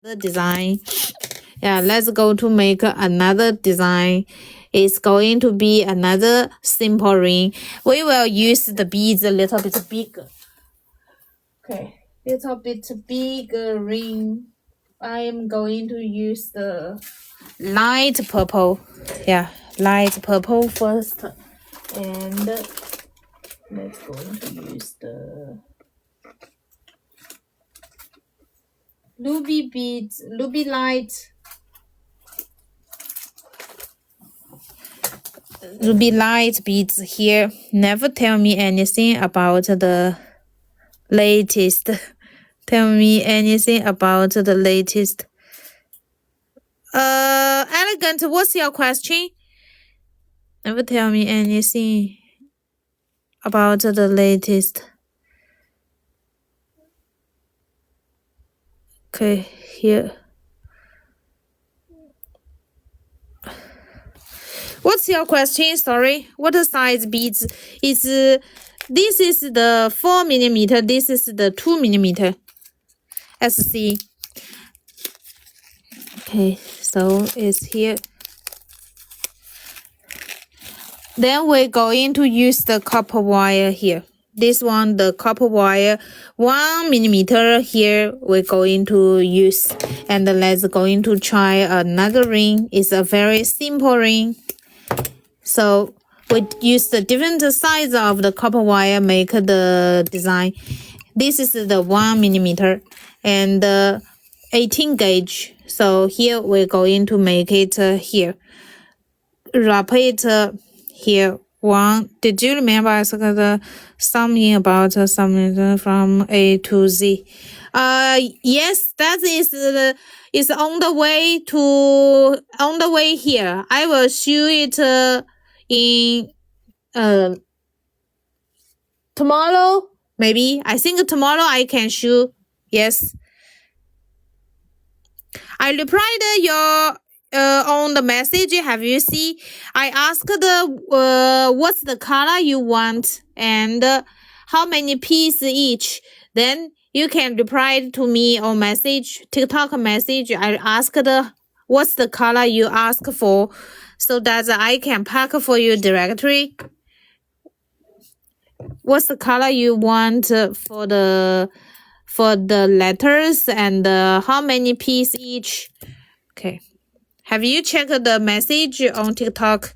the design. Yeah, let's go to make another design. It's going to be another simple ring. We will use the beads a little bit bigger. Okay, little bit bigger ring. I am going to use the light purple. Yeah, light purple first. And let's going to use the ruby beads, ruby light. Ruby light beads here. Never tell me anything about the latest. Tell me anything about the latest. Elegant, what's your question? Never tell me anything about the latest. Okay, here. What's your question? Sorry. What size beads? This is the 4mm. This is the 2mm. SC. Okay, so it's here. Then we're going to use the copper wire here. This one, the copper wire, 1mm here we're going to use. And let's going to try another ring. It's a very simple ring. So we use the different size of the copper wire, make the design. This is the 1mm and 18 gauge. So here we're going to make it here. Wrap it here. One. Did you remember I said something about something from A to Z? Yes, that is on the way here. I will show it in tomorrow. Maybe I think tomorrow I can show. Yes, I replied your on the message. Have you see? I asked what's the color you want and how many pieces each. Then you can reply to me on message, TikTok message. I asked what's the color you ask for, so that I can pack for you directly. What's the color you want for the letters and how many pieces each? Okay. Have you checked the message on TikTok?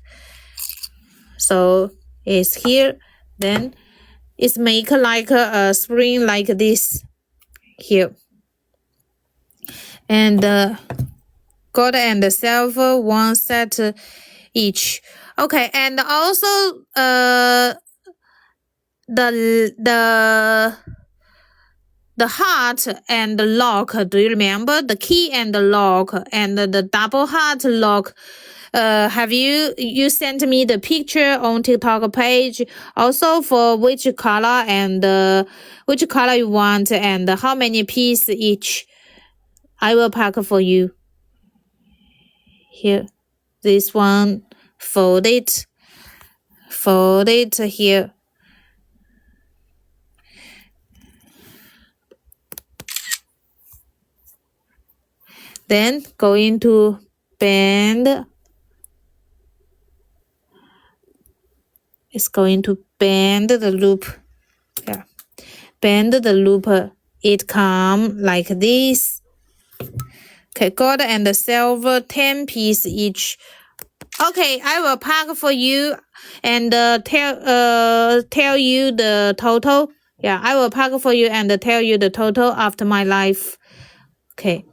So it's here. Then it's make like a spring like this here. And gold and silver, one set each. Okay, and also the heart and the lock. Do you remember the key and the lock and the double heart lock? Have you sent me the picture on TikTok page also for which color and which color you want and how many pieces each? I will pack for you. Here, this one, fold it here. Then going to bend. It's going to bend the loop. Yeah, bend the loop. It come like this. Okay, gold and silver, 10 pieces each. Okay, I will pack for you and tell you the total. Yeah, I will pack for you and tell you the total after my life. Okay.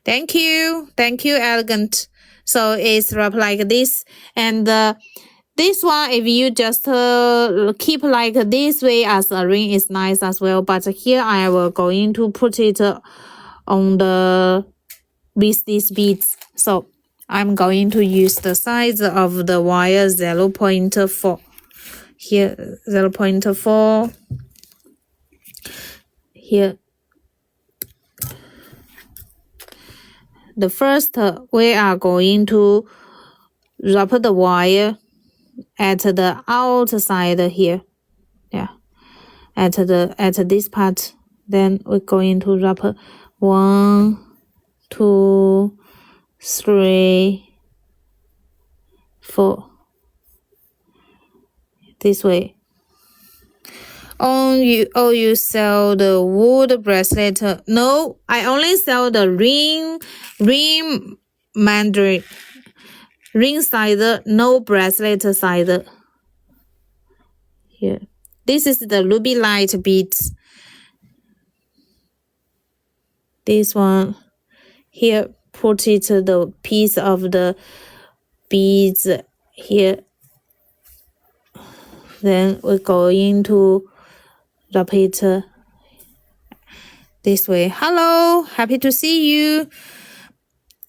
Thank you, Elegant. So it's wrapped like this, and this one, if you just keep like this way as a ring, is nice as well. But here I will going to put it on with these beads. So I'm going to use the size of the wire 0.4. Here 0.4. Here. The first, we are going to wrap the wire at the outside here. Yeah, at this part. Then we're going to wrap 1, 2, 3, 4. This way. You sell the wood bracelet. No, I only sell the ring mandarin, ring size, no bracelet size. Here. This is the ruby light beads. This one here, put it the piece of the beads here. Then we're going to wrap it this way. Hello, happy to see you.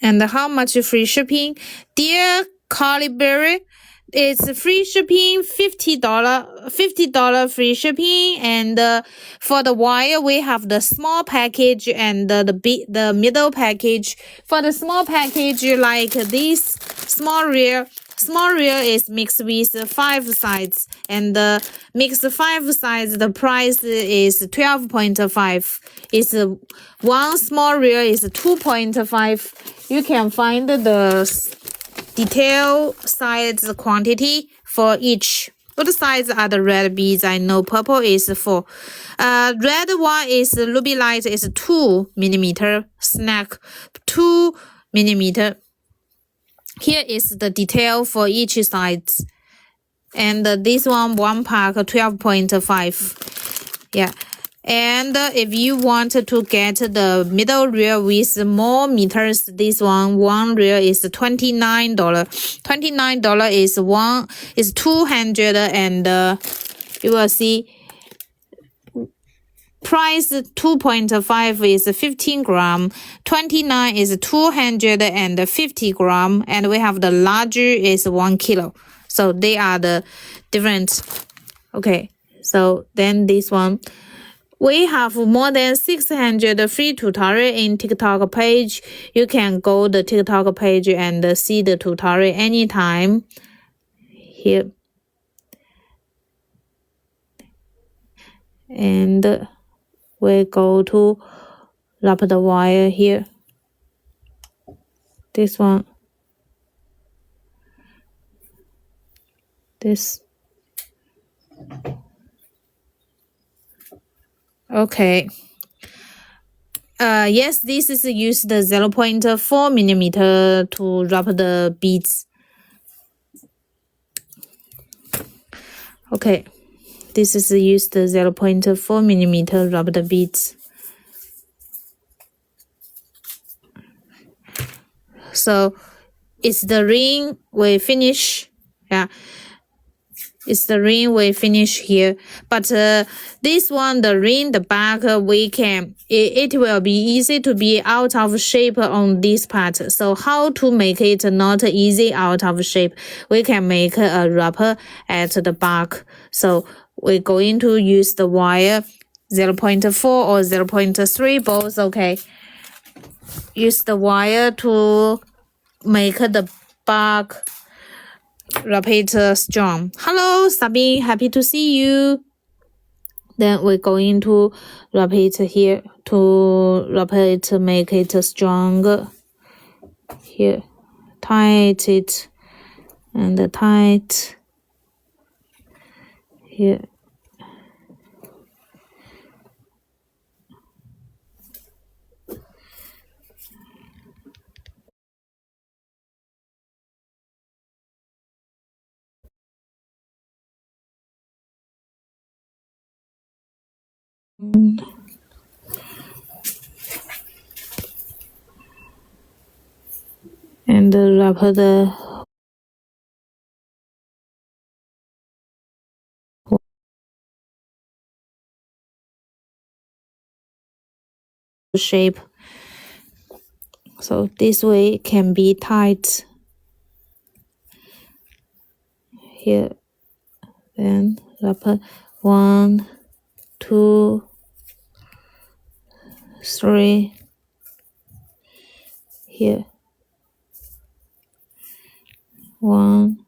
And how much free shipping? Dear Caliberry, it's free shipping, $50 free shipping. And for the wire, we have the small package and the middle package. For the small package, like this small reel is mixed with 5 sides, and the mixed 5 sides, the price is 12.5. It's one small reel is 2.5. You can find the detail size quantity for each. What size are the red beads? I know purple is 4. Red one is ruby light is 2 millimeter. Snack 2 millimeter. Here is the detail for each size. And this one pack 12.5. Yeah. And if you want to get the middle reel with more meters, this one reel is $29. $29 is 200, and you will see price 2.5 is 15 gram, 29 is 250 gram, and we have the larger is 1 kilo. So they are the different. Okay, so then this one. We have more than 600 free tutorial in TikTok page. You can go the TikTok page and see the tutorial anytime. Here. And we go to wrap the wire here. This one. This. Okay. Yes, this is use the 0.4 millimeter to wrap the beads. Okay, this is use the 0.4 millimeter wrap the beads. So it's the ring we finish. Yeah. It's the ring we finish here, but this one, the ring, the back, we can, it will be easy to be out of shape on this part. So how to make it not easy out of shape? We can make a wrapper at the back. So we're going to use the wire 0.4 or 0.3, both okay. Use the wire to make the back. Wrap it strong. Hello, Sabine. Happy to see you. Then we're going to wrap it here to wrap it, make it stronger. Here, tight it and tight. Here. And wrap the shape. So this way can be tight. Here. Then wrap 1, 2, 3. Here. 1,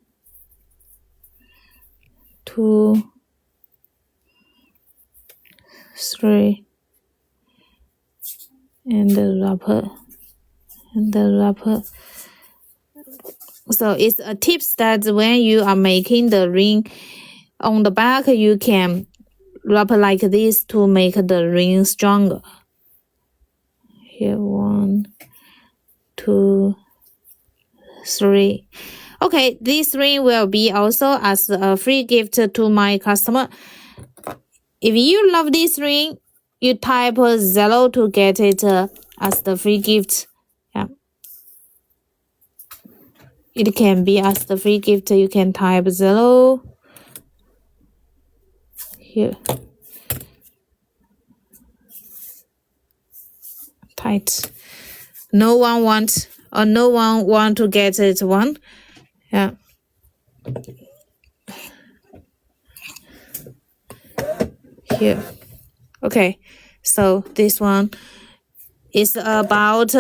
2, 3, and the wrapper and the wrapper. So it's a tips that when you are making the ring on the back, you can wrap like this to make the ring stronger. Here, 1, 2, 3. Okay, this ring will be also as a free gift to my customer. If you love this ring, you type 0 to get it as the free gift. Yeah. It can be as the free gift. You can type 0 here. Tight. No one want to get it one. Yeah. Here. Okay. So this one is about